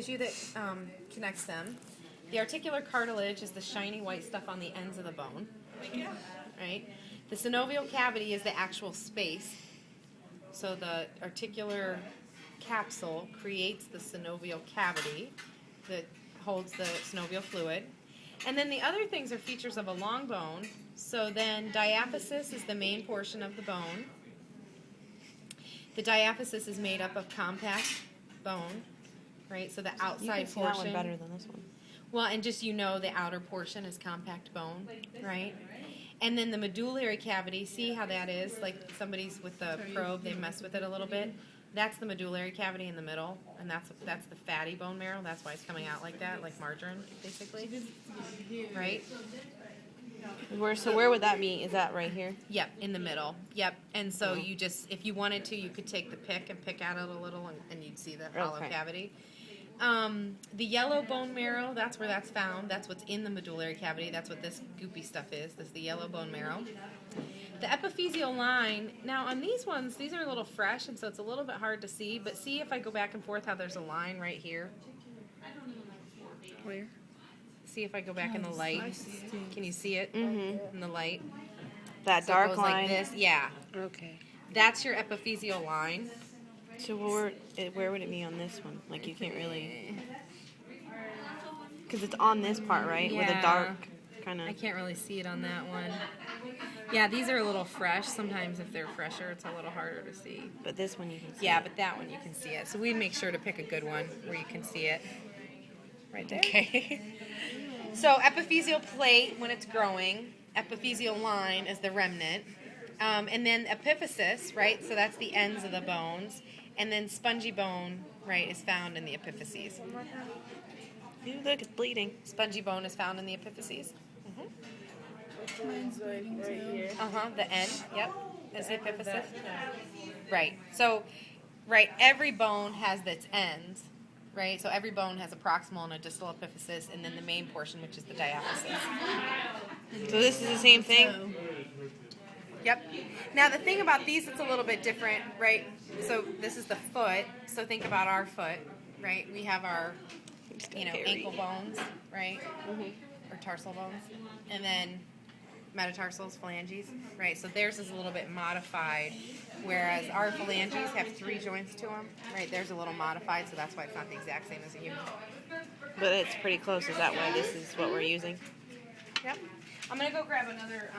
tissue that connects them. The articular cartilage is the shiny white stuff on the ends of the bone. Right? The synovial cavity is the actual space. So the articular capsule creates the synovial cavity that holds the synovial fluid. And then the other things are features of a long bone. So then diaphysis is the main portion of the bone. The diaphysis is made up of compact bone, right? So the outside you can see portion. that one better than this one. Well, and just the outer portion is compact bone, right? And then the medullary cavity, see how that is? Like somebody's with the probe, they mess with it a little bit. That's the medullary cavity in the middle, and that's the fatty bone marrow. That's why it's coming out like that, like margarine, basically. Right? So where would that be? Is that right here? Yep, in the middle. Yep. And so you just, if you wanted to, you could take the pick and pick out it a little, and you'd see the hollow cavity. The yellow bone marrow, that's where that's found. That's what's in the medullary cavity. That's what this goopy stuff is. This is the yellow bone marrow. The epiphyseal line, now on these ones, these are a little fresh, and so it's a little bit hard to see, but see if I go back and forth how there's a line right here. Where? See if I go back in the light. Can you see it in the light? That So dark it goes line? like this. Yeah. Okay. That's your epiphyseal line. So where would it be on this one? Like you can't really... Because it's on this part, right? Yeah. With a dark kind of... I can't really see it on that one. Yeah, these are a little fresh. Sometimes if they're fresher, it's a little harder to see. But this one you can see. Yeah, but that one you can see it. So we make sure to pick a good one where you can see it. Right there. Okay. So epiphyseal plate when it's growing. Epiphyseal line is the remnant. And then epiphysis, right? So that's the ends of the bones. And then spongy bone, right, is found in the epiphyses. Ooh, look, it's bleeding. Spongy bone is found in the epiphyses. Mine's bleeding too. The end, yep, is the epiphysis. Right, so, right, every bone has its ends, right? So every bone has a proximal and a distal epiphysis, and then the main portion, which is the diaphysis. So this is the same thing? Yep. Now the thing about these, it's a little bit different, right? So this is the foot. So think about our foot, right? We have our, ankle bones, right? Or tarsal bones, and then metatarsals, phalanges, right? So theirs is a little bit modified, whereas our phalanges have 3 joints to them, right? Theirs a little modified, so that's why it's not the exact same as a human. But it's pretty close. Is that why this is what we're using? Yep. I'm gonna go grab another.